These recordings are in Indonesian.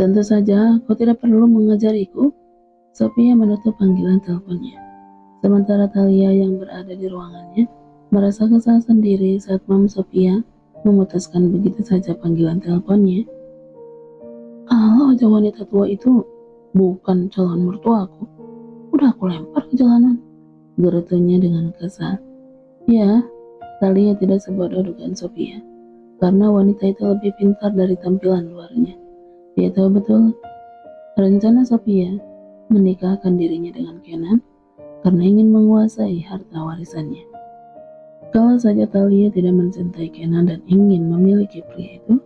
Tentu saja, kau tidak perlu mengajariku. Sophia menutup panggilan teleponnya. Sementara Thalia yang berada di ruangannya merasa kesal sendiri saat Mam Sophia memutuskan begitu saja panggilan teleponnya. Kalau aja wanita tua itu bukan calon mertuaku, udah aku lempar ke jalanan, gerutunya dengan kesal. Ya, Thalia tidak sebodoh dugaan Sophia, karena wanita itu lebih pintar dari tampilan luarnya. Dia tahu betul rencana Sophia menikahkan dirinya dengan Kenan karena ingin menguasai harta warisannya. Kalau saja Thalia tidak mencintai Kenan dan ingin memiliki pria itu,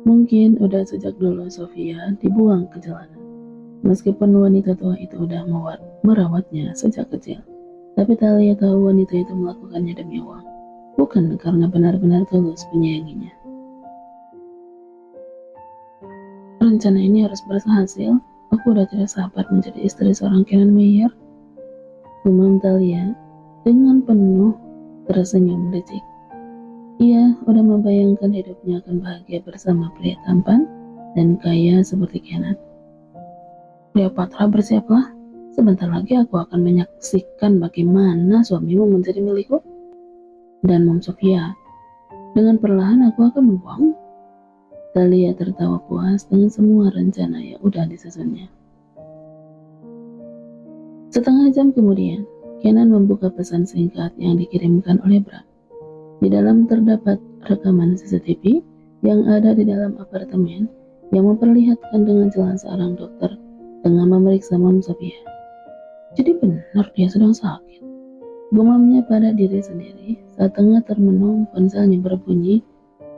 mungkin udah sejak dulu Sophia dibuang ke jalanan. Meskipun wanita tua itu udah merawatnya sejak kecil, tapi Thalia tahu wanita itu melakukannya demi uang, bukan karena benar-benar tulus menyayanginya. Rencana ini harus berhasil. Aku udah tidak sabar menjadi istri seorang Kenan Meyer, gumam Thalia dengan penuh tersenyum licik. Ia udah membayangkan hidupnya akan bahagia bersama pria tampan dan kaya seperti Kenan. Cleopatra, bersiaplah. Sebentar lagi aku akan menyaksikan bagaimana suamimu menjadi milikku. Dan Mam Sophia, dengan perlahan aku akan membuangmu. Thalia tertawa puas dengan semua rencana yang udah disusunnya. Setengah jam kemudian, Kenan membuka pesan singkat yang dikirimkan oleh Bram. Di dalam terdapat rekaman CCTV yang ada di dalam apartemen yang memperlihatkan dengan jelas seorang dokter tengah memeriksa Mam Sophia. Jadi benar dia sedang sakit, gumamnya pada diri sendiri saat tengah termenung ponselnya berbunyi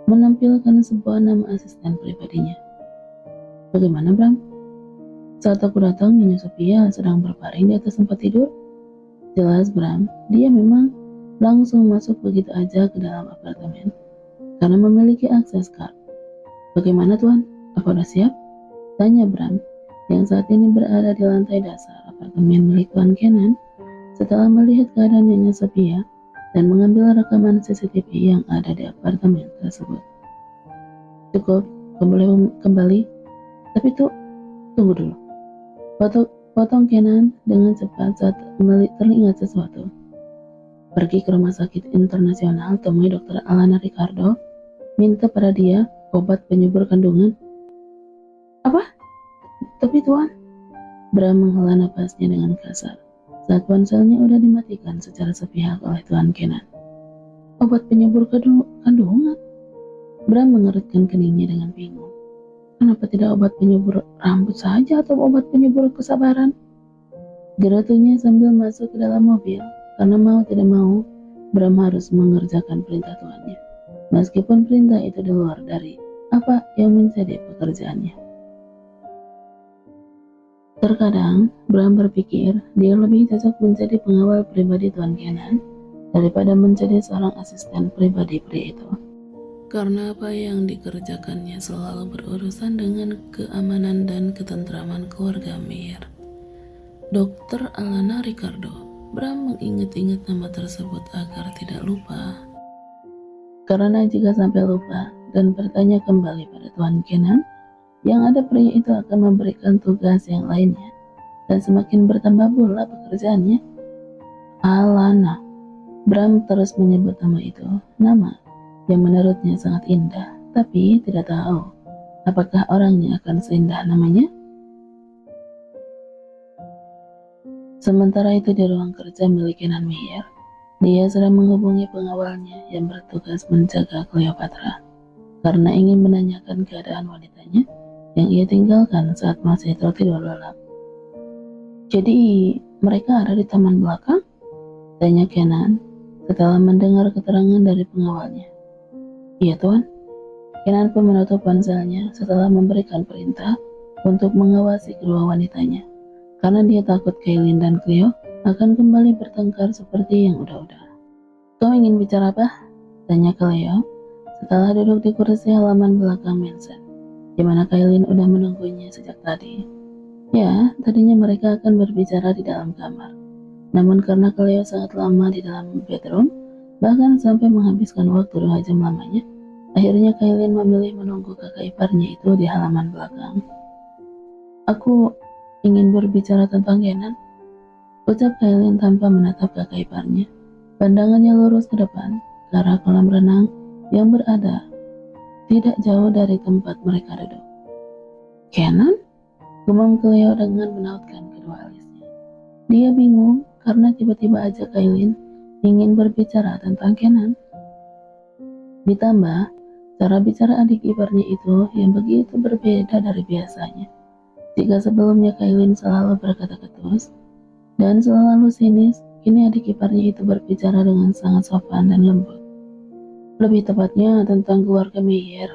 menampilkan sebuah nama asisten pribadinya. Bagaimana, Bram? Saat aku datang, Nyonya Sophia sedang berbaring di atas tempat tidur. Jelas, Bram, dia memang langsung masuk begitu aja ke dalam apartemen karena memiliki akses card. Bagaimana, Tuan? Apa udah siap? Tanya Bram, yang saat ini berada di lantai dasar apartemen milik Tuan Kenan setelah melihat keadaan Nyonya Sophia dan mengambil rekaman CCTV yang ada di apartemen tersebut. Cukup, kau boleh kembali. Tapi tunggu dulu. Potong Kenan dengan cepat saat teringat sesuatu. Pergi ke rumah sakit internasional, temui Dr. Alana Ricardo, minta pada dia obat penyubur kandungan. Apa? Tapi Tuan, Bram menghela napasnya dengan kasar saat ponselnya udah dimatikan secara sepihak oleh Tuan Kenan. Obat penyubur kandungan? Bram mengerutkan keningnya dengan bingung. Kenapa tidak obat penyubur rambut saja atau obat penyubur kesabaran? Gerutunya sambil masuk ke dalam mobil, karena mau tidak mau, Bram harus mengerjakan perintah tuannya. Meskipun perintah itu di luar dari apa yang menjadi pekerjaannya. Terkadang, Bram berpikir dia lebih cocok menjadi pengawal pribadi Tuan Kenan daripada menjadi seorang asisten pribadi pria itu. Karena apa yang dikerjakannya selalu berurusan dengan keamanan dan ketentraman keluarga Meyer. Dr. Alana Ricardo. Bram mengingat-ingat nama tersebut agar tidak lupa. Karena jika sampai lupa dan bertanya kembali pada Tuan Kenan, yang ada pria itu akan memberikan tugas yang lainnya dan semakin bertambah pula pekerjaannya. Alana. Bram terus menyebut nama itu, nama yang menurutnya sangat indah, tapi tidak tahu apakah orangnya akan seindah namanya. Sementara itu di ruang kerja milik Kenan Meyer, dia sedang menghubungi pengawalnya yang bertugas menjaga Cleopatra karena ingin menanyakan keadaan wanitanya yang ia tinggalkan saat masih tertidur lelap. Jadi mereka ada di taman belakang? Tanya Kenan setelah mendengar keterangan dari pengawalnya. Iya Tuan. Kenan pun menutup ponselnya setelah memberikan perintah untuk mengawasi kedua wanitanya, karena dia takut Kailin dan Cleo akan kembali bertengkar seperti yang udah-udah. Kau ingin bicara apa? Tanya Cleo setelah duduk di kursi halaman belakang Manson, di mana Kailin udah menunggunya sejak tadi. Ya, tadinya mereka akan berbicara di dalam kamar. Namun karena Cleo sangat lama di dalam bedroom, bahkan sampai menghabiskan waktu 2 jam lamanya, akhirnya Kailin memilih menunggu kakak iparnya itu di halaman belakang. Aku ingin berbicara tentang Kenan, ucap Kailin tanpa menatap kakak iparnya. Pandangannya lurus ke depan, ke arah kolam renang yang berada tidak jauh dari tempat mereka duduk. Kenan? Gumam Cleo dengan menautkan kedua alisnya. Dia bingung karena tiba-tiba aja Kailin ingin berbicara tentang Kenan. Ditambah, cara bicara adik iparnya itu yang begitu berbeda dari biasanya. Jika sebelumnya Kailin selalu berkata ketus dan selalu sinis, kini adik iparnya itu berbicara dengan sangat sopan dan lembut. Lebih tepatnya tentang keluarga Meyer.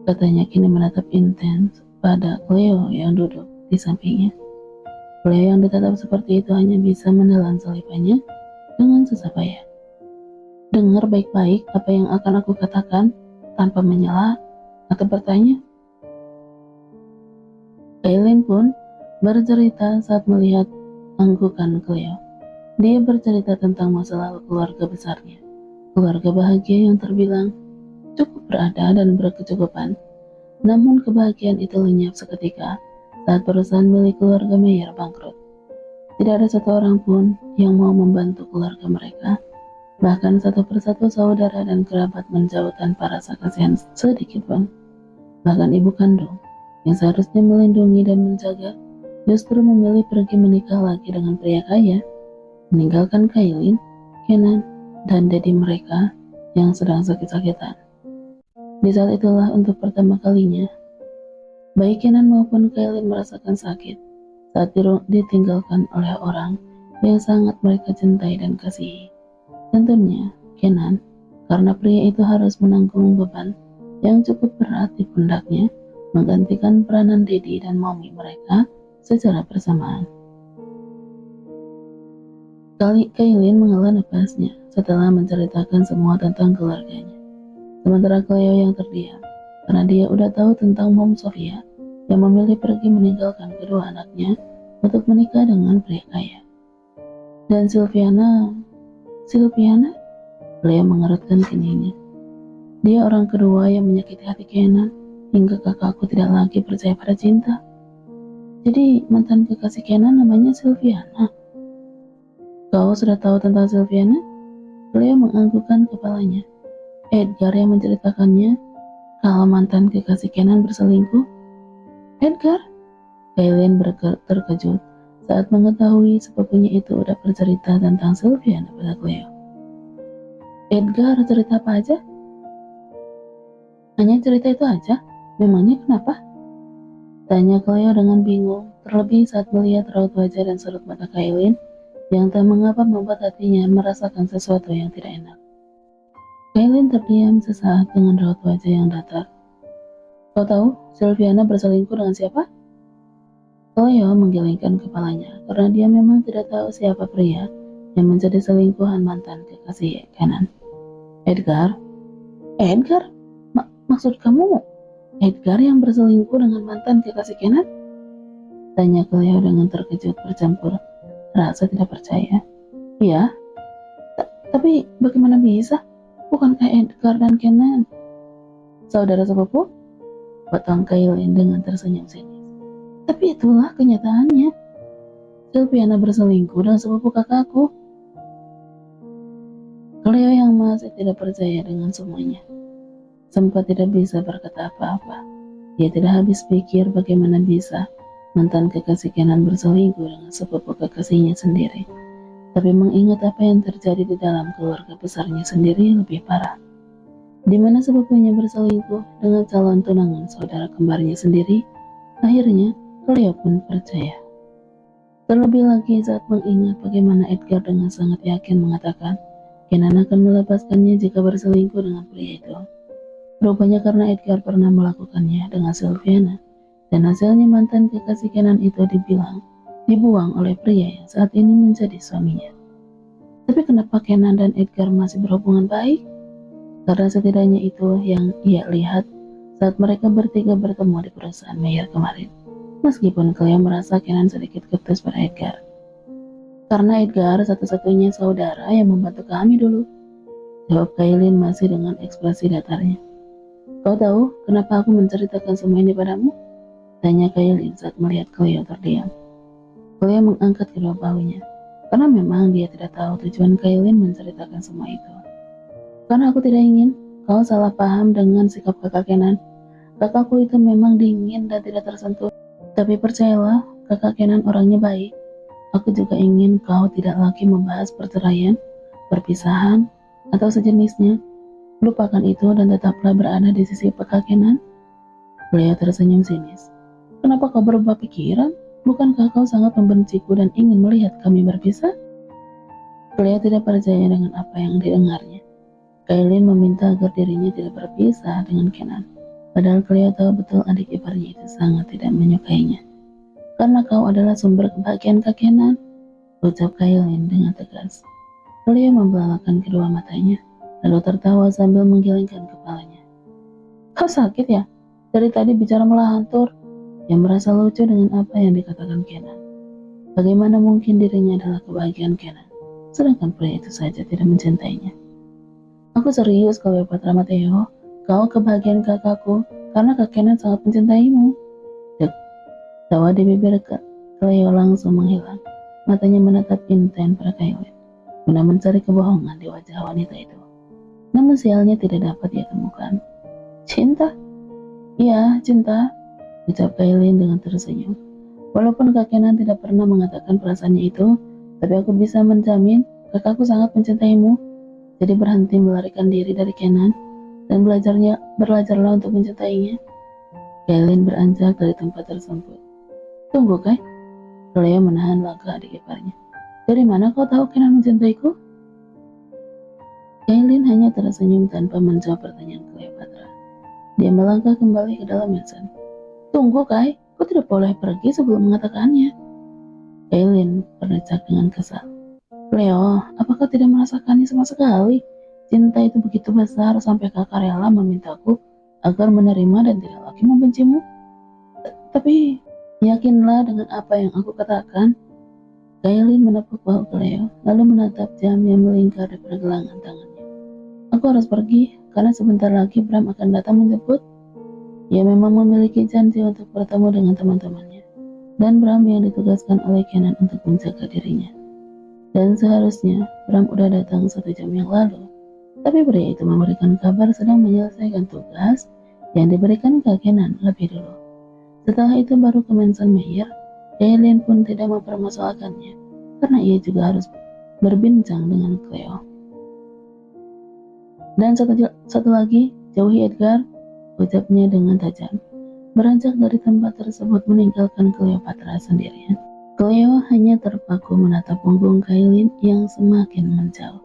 Katanya kini menatap intens pada Cleo yang duduk di sampingnya. Cleo yang ditatap seperti itu hanya bisa menelan salipannya dengan susah payah. Dengar baik-baik apa yang akan aku katakan tanpa menyela atau bertanya. Kailin pun bercerita saat melihat anggukan Cleo. Dia bercerita tentang masa lalu keluarga besarnya. Keluarga bahagia yang terbilang cukup berada dan berkecukupan. Namun kebahagiaan itu lenyap seketika saat perusahaan milik keluarga Meyer bangkrut. Tidak ada satu orang pun yang mau membantu keluarga mereka. Bahkan satu persatu saudara dan kerabat menjauh tanpa rasa kasihan sedikit pun. Bahkan ibu kandung yang seharusnya melindungi dan menjaga justru memilih pergi menikah lagi dengan pria kaya, meninggalkan Kailin, Kenan, dan Dedi mereka yang sedang sakit-sakitan. Di saat itulah untuk pertama kalinya, baik Kenan maupun Kailin merasakan sakit saat ditinggalkan oleh orang yang sangat mereka cintai dan kasihi. Tentunya Kenan, karena pria itu harus menanggung beban yang cukup berat di pundaknya, menggantikan peranan Dedi dan Mommy mereka secara bersamaan. Kailin menghela nafasnya setelah menceritakan semua tentang keluarganya. Sementara Cleo yang terdiam, karena dia udah tahu tentang Mom Sofia yang memilih pergi meninggalkan kedua anaknya untuk menikah dengan pria kaya. Dan Silviana, Cleo mengerutkan keningnya. Dia orang kedua yang menyakiti hati Kenan hingga kakakku tidak lagi percaya pada cinta. Jadi mantan kekasih Kenan namanya Silviana. Kau sudah tahu tentang Silviana? Cleo menganggukkan kepalanya. Edgar yang menceritakannya kalau mantan kekasih Kenan berselingkuh. Edgar? Kailin terkejut saat mengetahui sepupunya itu udah bercerita tentang Silviana pada Cleo. Edgar cerita apa aja? Hanya cerita itu aja? Memangnya kenapa? Tanya Cleo dengan bingung, terlebih saat melihat raut wajah dan sorot mata Kailin yang tak mengapa membuat hatinya merasakan sesuatu yang tidak enak. Kailin terdiam sesaat dengan raut wajah yang datar. Kau tahu Silviana berselingkuh dengan siapa? Cleo menggelengkan kepalanya karena dia memang tidak tahu siapa pria yang menjadi selingkuhan mantan kekasih Kenan. Edgar? Edgar? Maksud kamu Edgar yang berselingkuh dengan mantan kekasih Kenan? Tanya Cleo dengan terkejut bercampur rasa tidak percaya. Iya, tapi bagaimana bisa? Bukankah Edgar dan Kenan saudara sepupu? Potong Kailin dengan tersenyum sinis. Tapi itulah kenyataannya. Silviana berselingkuh dengan sepupu kakakku. Cleo yang masih tidak percaya dengan semuanya sempat tidak bisa berkata apa-apa. Dia tidak habis pikir bagaimana bisa mantan kekasih Kenan berselingkuh dengan sepupu kekasihnya sendiri. Tapi mengingat apa yang terjadi di dalam keluarga besarnya sendiri lebih parah, di mana sepupunya berselingkuh dengan calon tunangan saudara kembarnya sendiri. Akhirnya Cleo pun percaya. Terlebih lagi saat mengingat bagaimana Edgar dengan sangat yakin mengatakan Kenan akan melepaskannya jika berselingkuh dengan pria itu. Rupanya karena Edgar pernah melakukannya dengan Silviana, dan hasilnya mantan kekasih Kenan itu dibuang oleh pria yang saat ini menjadi suaminya. Tapi kenapa Kenan dan Edgar masih berhubungan baik? Karena setidaknya itu yang ia lihat saat mereka bertiga bertemu di perusahaan Meyer kemarin. Meskipun Cleo merasa Kenan sedikit ketus pada Edgar. Karena Edgar satu-satunya saudara yang membantu kami dulu. Jawab Kailin masih dengan ekspresi datarnya. Kau tahu kenapa aku menceritakan semua ini padamu? Tanya Kailin saat melihat Cleo terdiam. Cleo mengangkat kedua bahunya, karena memang dia tidak tahu tujuan Kailin menceritakan semua itu. Karena aku tidak ingin kau salah paham dengan sikap kakak Kenan. Kakakku itu memang dingin dan tidak tersentuh. Tapi percayalah, kakak Kenan orangnya baik. Aku juga ingin kau tidak lagi membahas perceraian, perpisahan, atau sejenisnya. Lupakan itu dan tetaplah berada di sisi kakak Kenan. Cleo tersenyum sinis. Kenapa kau berubah pikiran? Bukankah kau sangat membenciku dan ingin melihat kami berpisah? Cleo tidak percaya dengan apa yang didengarnya. Kailin meminta agar dirinya tidak berpisah dengan Kenan. Padahal Cleo tahu betul adik iparnya itu sangat tidak menyukainya. Karena kau adalah sumber kebahagiaan Kak Kenan, ucap Kailin dengan tegas. Cleo membelalakan kedua matanya, lalu tertawa sambil menggelengkan kepalanya. Kau sakit ya? Dari tadi bicara melahantur. Yang merasa lucu dengan apa yang dikatakan Kenan. Bagaimana mungkin dirinya adalah kebahagiaan Kenan, sedangkan pria itu saja tidak mencintainya. Aku serius Cleopatra Mateo, kau kebahagiaan kakakku karena Kak Kenan sangat mencintaimu. Tawa di bibir Cleo langsung menghilang. Matanya menatap intent pada Kailin, guna mencari kebohongan di wajah wanita itu. Namun sialnya tidak dapat ia temukan. Cinta? Iya, cinta, ucap Kailin dengan tersenyum. Walaupun Kak Kenan tidak pernah mengatakan perasaannya itu, tapi aku bisa menjamin kakakku sangat mencintaimu. Jadi berhenti melarikan diri dari Kenan dan belajarlah untuk mencintainya. Kailin beranjak dari tempat tersebut. Tunggu, Kai. Cleo menahan langkah adik iparnya. Dari mana kau tahu Kenan mencintaiku? Kailin hanya tersenyum tanpa menjawab pertanyaan Cleopatra. Dia melangkah kembali ke dalam mansion. Tunggu, Kai. Kau tidak boleh pergi sebelum mengatakannya. Kailin berdecak dengan kesal. Cleo, apakah tidak merasakannya sama sekali? Cinta itu begitu besar sampai kakak rela memintaku agar menerima dan tidak lagi membencimu. Tapi yakinlah dengan apa yang aku katakan. Kailin menepuk bahu Cleo, lalu menatap jam yang melingkar di pergelangan tangannya. Aku harus pergi, karena sebentar lagi Bram akan datang menjemput. Ia memang memiliki janji untuk bertemu dengan teman-temannya, dan Bram yang ditugaskan oleh Kenan untuk menjaga dirinya. Dan seharusnya Bram udah datang 1 jam yang lalu, tapi pria itu memberikan kabar sedang menyelesaikan tugas yang diberikan ke Kenan lebih dulu. Setelah itu baru ke Mansion Meyer. Kailin pun tidak mempermasalahkannya, karena ia juga harus berbincang dengan Cleo. Dan satu lagi, jauhi Edgar, ucapnya dengan tajam. Beranjak dari tempat tersebut meninggalkan Cleopatra sendirian. Cleo hanya terpaku menatap punggung Kailin yang semakin menjauh,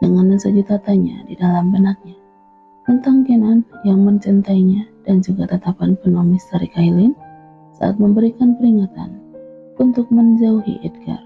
dengan sejuta tanya di dalam benaknya tentang Kenan yang mencintainya dan juga tatapan penuh misteri Kailin saat memberikan peringatan untuk menjauhi Edgar.